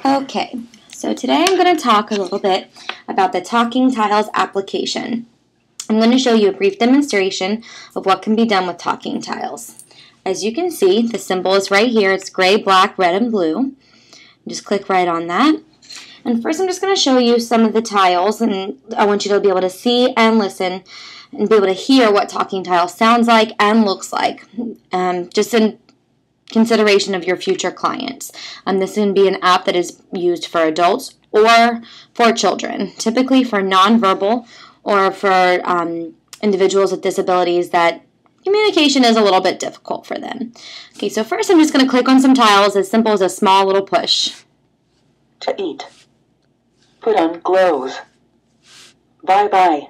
Okay, so today I'm going to talk a little bit about the Talking Tiles application. I'm going to show you a brief demonstration of what can be done with Talking Tiles. As you can see, the symbol is right here. It's gray, black, red, and blue. Just click right on that. And first I'm just going to show you some of the tiles, and I want you to be able to see and listen and be able to hear what Talking Tile sounds like and looks like, just in consideration of your future clients. This can be an app that is used for adults or for children, typically for nonverbal or for individuals with disabilities that communication is a little bit difficult for them. Okay, so first I'm just going to click on some tiles as simple as a small little push. To eat. Put on clothes. Bye-bye.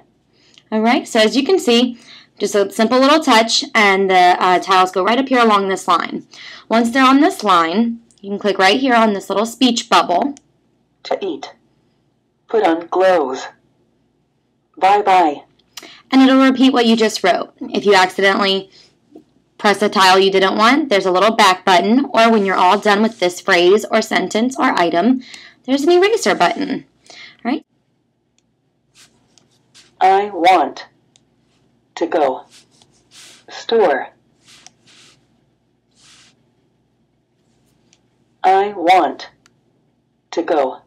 Alright, so as you can see, just a simple little touch, and the tiles go right up here along this line. Once they're on this line, you can click right here on this little speech bubble. To eat. Put on clothes. Bye-bye. And it'll repeat what you just wrote. If you accidentally press a tile you didn't want, there's a little back button, or when you're all done with this phrase or sentence or item, there's an eraser button. Right? I want to go. Store. I want to go.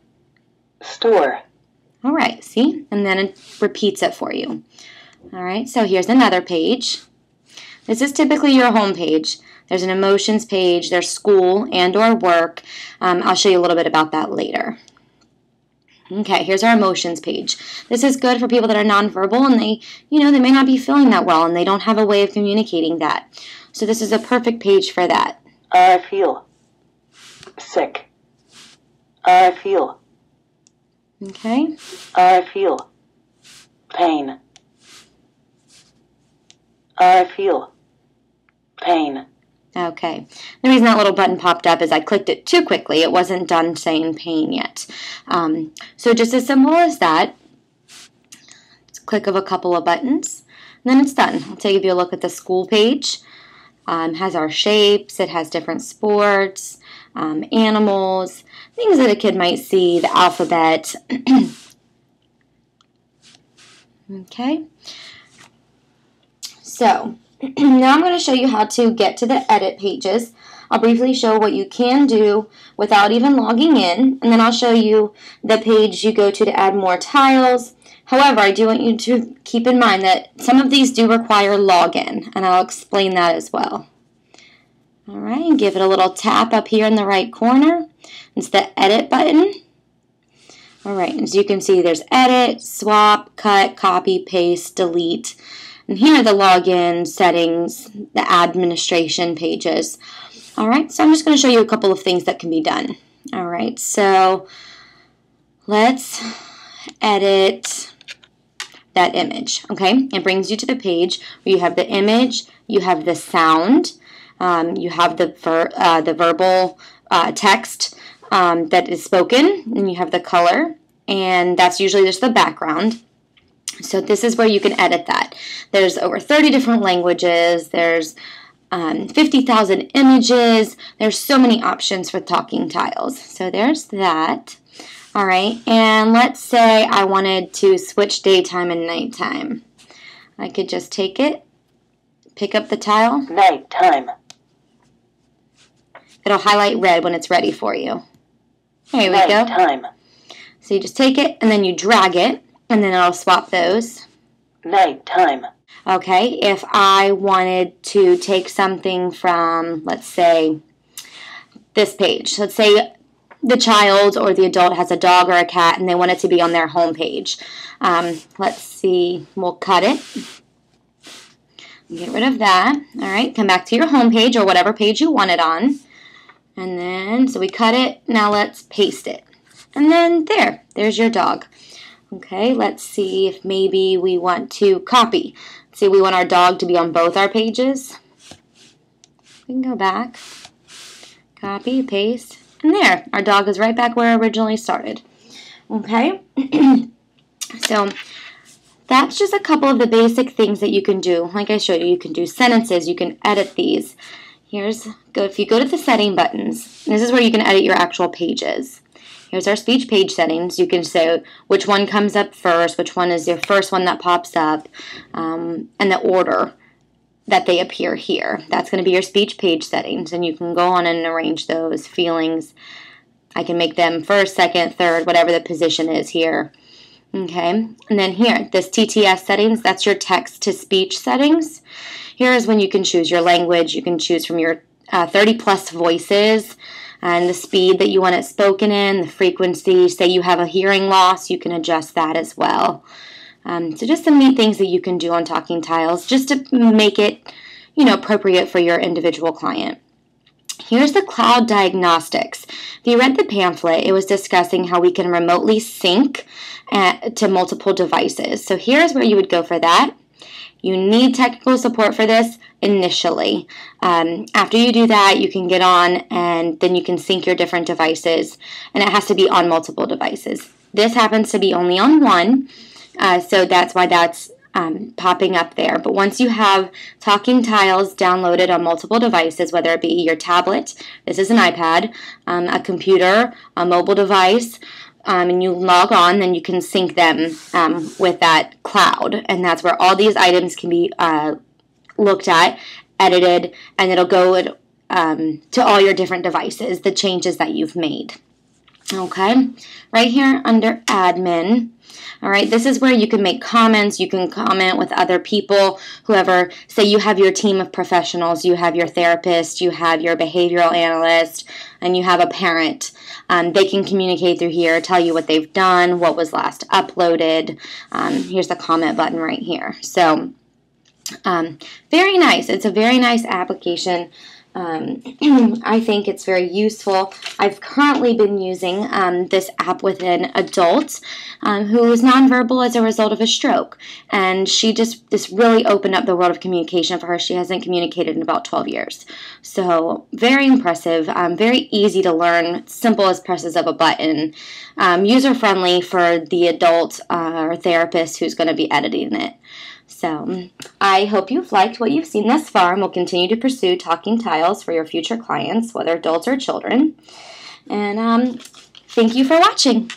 Store. All right, see? And then it repeats it for you. All right, so here's another page. This is typically your home page. There's an emotions page, there's school and or work. I'll show you a little bit about that later. Okay, here's our emotions page. This is good for people that are nonverbal and they may not be feeling that well and they don't have a way of communicating that. So this is a perfect page for that. I feel sick. I feel. Okay. I feel pain. I feel pain. Okay. The reason that little button popped up is I clicked it too quickly. It wasn't done saying pain yet. So just as simple as that, just click of a couple of buttons, and then it's done. I'll take you a look at the school page. It has our shapes. It has different sports, animals, things that a kid might see, the alphabet. Okay. So now I'm going to show you how to get to the edit pages. I'll briefly show what you can do without even logging in, and then I'll show you the page you go to add more tiles. However, I do want you to keep in mind that some of these do require login, and I'll explain that as well. All right, give it a little tap up here in the right corner. It's the edit button. All right, as you can see, there's edit, swap, cut, copy, paste, delete. And here are the login settings, the administration pages. All right, so I'm just going to show you a couple of things that can be done. All right, so let's edit that image, okay? It brings you to the page where you have the image, you have the sound, you have the verbal text that is spoken, and you have the color, and that's usually just the background. So this is where you can edit that. There's over 30 different languages. There's 50,000 images. There's so many options for Talking Tiles. So there's that. All right, and let's say I wanted to switch daytime and nighttime. I could just take it, pick up the tile. Nighttime. It'll highlight red when it's ready for you. There we go. Nighttime. So you just take it and then you drag it. And then I'll swap those. Nighttime. Okay, if I wanted to take something from, let's say, this page. Let's say the child or the adult has a dog or a cat and they want it to be on their home page. Let's see, we'll cut it. Get rid of that. All right, come back to your home page or whatever page you want it on. And then, so we cut it. Now let's paste it. And then there's your dog. Okay, let's see if maybe we want to copy. Let's see, we want our dog to be on both our pages. We can go back, copy, paste, and there. Our dog is right back where it originally started. Okay, so that's just a couple of the basic things that you can do. Like I showed you, you can do sentences, you can edit these. If you go to the setting buttons, this is where you can edit your actual pages. Here's our speech page settings. You can say which one comes up first, which one is your first one that pops up, and the order that they appear here. That's going to be your speech page settings, and you can go on and arrange those feelings. I can make them first, second, third, whatever the position is here. Okay, and then here, this TTS settings, that's your text-to-speech settings. Here is when you can choose your language. You can choose from your 30-plus voices and the speed that you want it spoken in, the frequency. Say you have a hearing loss, you can adjust that as well. So just some neat things that you can do on Talking Tiles just to make it, appropriate for your individual client. Here's the cloud diagnostics. If you read the pamphlet, it was discussing how we can remotely sync to multiple devices. So here's where you would go for that. You need technical support for this initially. After you do that, you can get on and then you can sync your different devices, and it has to be on multiple devices. This happens to be only on one, so that's why that's popping up there. But once you have Talking Tiles downloaded on multiple devices, whether it be your tablet, this is an iPad, a computer, a mobile device, and you log on, then you can sync them with that cloud. And that's where all these items can be looked at, edited, and it'll go to all your different devices, the changes that you've made. Okay, right here under admin. All right, this is where you can make comments. You can comment with other people, whoever. Say you have your team of professionals, you have your therapist, you have your behavioral analyst, and you have a parent. They can communicate through here, tell you what they've done, what was last uploaded. Here's the comment button right here. So, very nice. It's a very nice application. I think it's very useful. I've currently been using this app with an adult who is nonverbal as a result of a stroke. And this really opened up the world of communication for her. She hasn't communicated in about 12 years. So very impressive, very easy to learn, simple as presses of a button, user-friendly for the adult or therapist who's going to be editing it. So, I hope you've liked what you've seen thus far and will continue to pursue Talking Tiles for your future clients, whether adults or children. And thank you for watching.